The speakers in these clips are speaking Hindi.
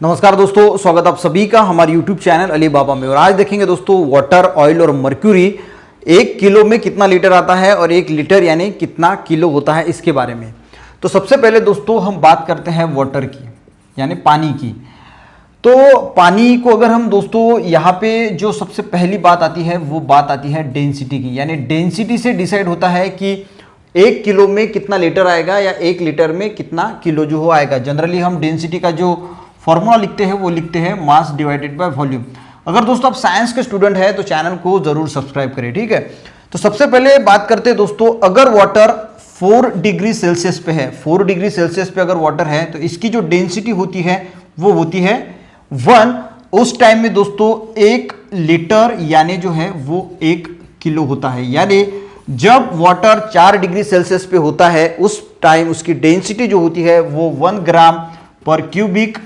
नमस्कार दोस्तों, स्वागत आप सभी का हमारे YouTube चैनल अली बाबा में। और आज देखेंगे दोस्तों वाटर, ऑयल और मर्क्यूरी 1 किलो में कितना लीटर आता है और 1 लीटर यानी कितना किलो होता है, इसके बारे में। तो सबसे पहले दोस्तों हम बात करते हैं वाटर की, यानी पानी की। तो पानी को अगर हम दोस्तों यहाँ पे जो सबसे पहली बात आती है वो बात आती है डेंसिटी की, यानी डेंसिटी से डिसाइड होता है कि 1 किलो में कितना लीटर आएगा या 1 लीटर में कितना किलो जो हो आएगा। जनरली हम डेंसिटी का जो फॉर्मूला लिखते हैं वो लिखते हैं मास डिवाइडेड बाय वॉल्यूम। अगर दोस्तों आप साइंस के स्टूडेंट हैं तो चैनल को जरूर सब्सक्राइब करें, ठीक है। तो सबसे पहले बात करते हैं दोस्तों, अगर वाटर 4 डिग्री सेल्सियस पे है, 4 डिग्री सेल्सियस पे अगर वाटर है तो इसकी जो डेंसिटी होती है वो होती है 1। उस टाइम में दोस्तों 1 लीटर यानी जो है वो 1 किलो होता है। यानी जब वाटर 4 डिग्री सेल्सियस पे होता है उस टाइम उसकी डेंसिटी जो होती है वो 1 ग्राम पर क्यूबिक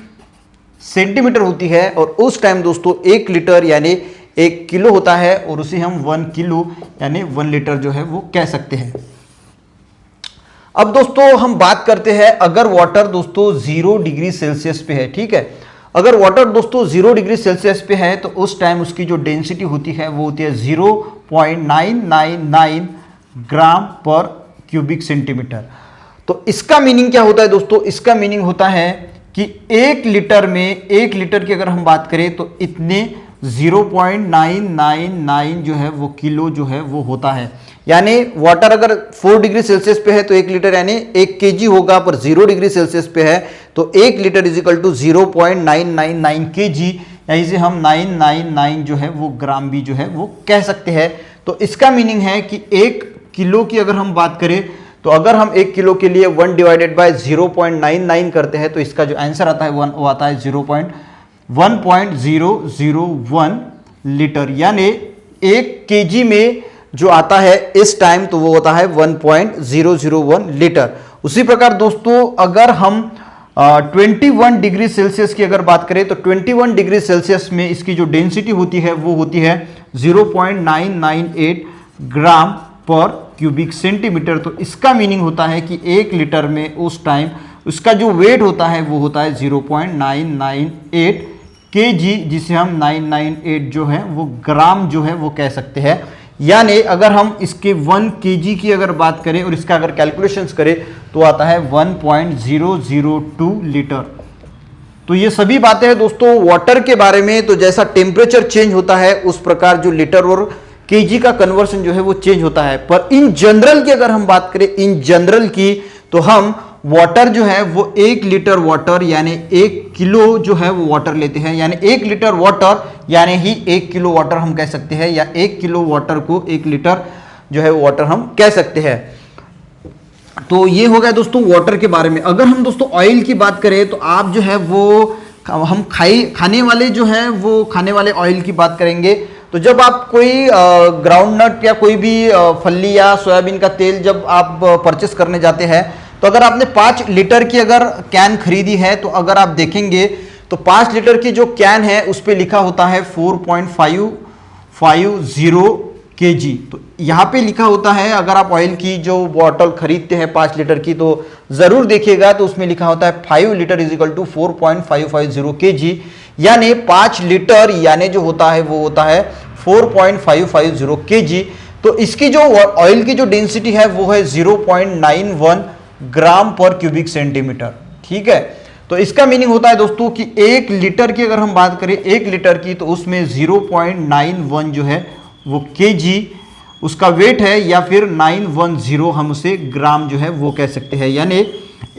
सेंटीमीटर होती है, और उस टाइम दोस्तों 1 लीटर यानी 1 किलो होता है, और उसे हम 1 किलो यानी 1 लीटर जो है वो कह सकते हैं। अब दोस्तों हम बात करते हैं अगर वाटर दोस्तों 0 डिग्री सेल्सियस पे है, ठीक है। अगर वाटर दोस्तों 0 डिग्री सेल्सियस पे है तो उस टाइम उसकी जो डेंसिटी होती है वो होती है 0.999 ग्राम पर क्यूबिक सेंटीमीटर। तो इसका मीनिंग क्या होता है दोस्तों? इसका मीनिंग होता है कि 1 लीटर में, 1 लीटर की अगर हम बात करें तो इतने 0.999 जो है वो किलो जो है वो होता है। यानी वाटर अगर 4 डिग्री सेल्सियस पे है तो 1 लीटर यानी 1 केजी होगा, पर 0 डिग्री सेल्सियस पे है तो 1 litre is equal to 0.999 KG, या इसे हम 999 जो है वो ग्राम भी जो है वो कह सकते हैं। तो इसका मीनिंग है कि 1 किलो की अगर हम बात करें तो अगर हम 1 किलो के लिए 1 डिवाइडेड बाय 0.99 करते हैं तो इसका जो आंसर आता है वो आता है 1.001 लीटर। यानी 1 केजी में जो आता है इस टाइम तो वो होता है 1.001 लीटर। उसी प्रकार दोस्तों अगर हम 21 डिग्री सेल्सियस की अगर बात करें तो 21 डिग्री सेल्सियस में इसकी जो डेंसिटी होती है वो होती है 0.998 ग्राम पर क्यूबिक सेंटीमीटर। तो इसका मीनिंग होता है कि 1 लीटर में उस टाइम उसका जो वेट होता है वो होता है 0.998 केजी, जिसे हम 998 जो है वो ग्राम जो है वो कह सकते हैं। यानी अगर हम इसके 1 केजी की अगर बात करें और इसका अगर कैलकुलेशंस करें तो आता है 1.002 लीटर। तो ये सभी बातें हैं दोस्तों वाटर के बारे में। तो जैसा टेम्परेचर चेंज होता है उस प्रकार जो लीटर और केजी का कन्वर्सन जो है वो चेंज होता है। पर इन जनरल की अगर हम बात करें, इन जनरल की, तो हम वाटर जो है वो 1 लीटर वाटर यानी 1 किलो जो है वो वाटर लेते हैं। यानी 1 लीटर वाटर यानी ही 1 किलो वाटर हम कह सकते हैं, या 1 किलो वाटर को 1 लीटर जो है वाटर हम कह सकते हैं। तो ये हो गया दोस्तों वाटर के बारे में। अगर हम दोस्तों ऑयल की बात करें तो आप जो है वो हम खाने वाले जो है वो खाने वाले ऑयल की बात करेंगे। तो जब आप कोई ग्राउंडनट या कोई भी फली या सोयाबीन का तेल जब आप परचेस करने जाते हैं तो अगर आपने 5 लीटर की अगर कैन खरीदी है तो अगर आप देखेंगे तो 5 लीटर की जो कैन है उस पे लिखा होता है 4.550 केजी। तो यहाँ पे लिखा होता है, अगर आप ऑयल की जो बॉटल खरीदते हैं 5 लीटर की तो जरूर देखिएगा, तो उसमें लिखा होता है 5 litre is equal to 4.550 KG. यानी 5 लीटर यानी जो होता है वो होता है 4.550 केजी। तो इसकी जो ऑयल की जो डेंसिटी है वो है 0.91 ग्राम पर क्यूबिक सेंटीमीटर, ठीक है। तो इसका मीनिंग होता है दोस्तों कि 1 लीटर की अगर हम बात करें 1 लीटर की तो उसमें 0.91 जो है वो केजी उसका वेट है, या फिर 910 हम उसे ग्राम जो है वो कह सकते हैं। यानी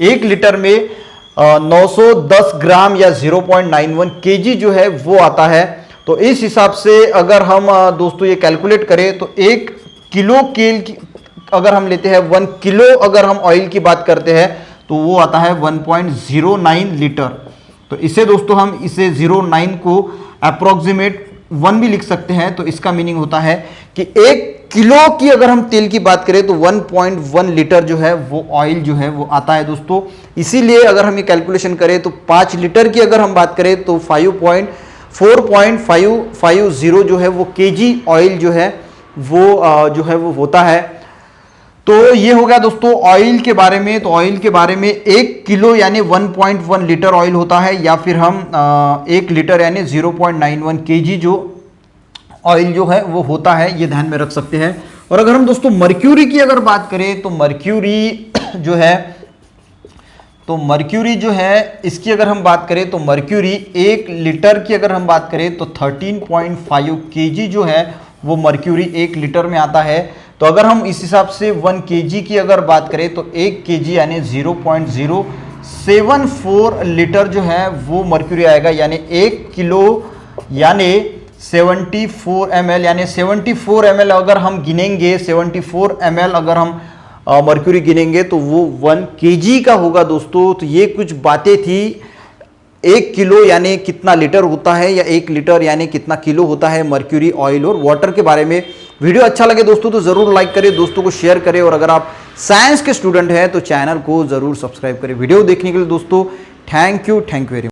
1 लीटर में 910 ग्राम या 0.91 केजी जो है वो आता है। तो इस हिसाब से अगर हम दोस्तों ये कैलकुलेट करें तो 1 किलो केल की अगर हम लेते हैं 1 किलो अगर हम ऑयल की बात करते हैं तो वो आता है 1.09 लीटर। तो इसे दोस्तों हम इसे 09 को अप्रोक्सीमेट 1 भी लिख सकते हैं। तो इसका मीनिंग होता है कि 1 किलो की अगर हम तेल की बात करें तो 1.1 लीटर जो है वो ऑयल जो है वो आता है दोस्तों। इसीलिए अगर हम ये कैलकुलेशन करें तो 5 लीटर की अगर हम बात करें तो 4.550 जो है वो केजी ऑयल जो है वो होता है। तो ये हो गया दोस्तों ऑयल के बारे में। तो ऑयल के बारे में 1 किलो यानी 1.1 लीटर ऑयल होता है, या फिर हम 1 लीटर यानी 0.91 केजी जो ऑयल जो है वो होता है, ये ध्यान में रख सकते हैं। और अगर हम दोस्तों मर्क्यूरी की अगर बात करें तो मर्क्यूरी जो है इसकी अगर हम बात करें तो मर्क्यूरी 1 लीटर की अगर हम बात करें तो 13.5 केजी जो है वो मर्क्यूरी 1 लीटर में आता है। तो अगर हम इस हिसाब से 1 केजी की अगर बात करें तो 1 केजी यानी 0.074 लीटर जो है वो मर्क्यूरी आएगा, यानी 1 किलो यानी 74 ml, यानी 74 ml अगर हम गिनेंगे, 74 ml अगर हम मर्क्यूरी गिनेंगे तो वो 1 केजी का होगा दोस्तों। तो ये कुछ बातें थी, 1 किलो यानी कितना लीटर होता है, या 1 लीटर यानी कितना किलो होता है मर्क्यूरी ऑयल और वाटर के बारे में। वीडियो अच्छा लगे दोस्तों तो जरूर लाइक करें, दोस्तों को शेयर करें, और अगर आप साइंस के स्टूडेंट हैं तो चैनल को जरूर सब्सक्राइब करें। वीडियो देखने के लिए दोस्तों थैंक यू वेरी मच।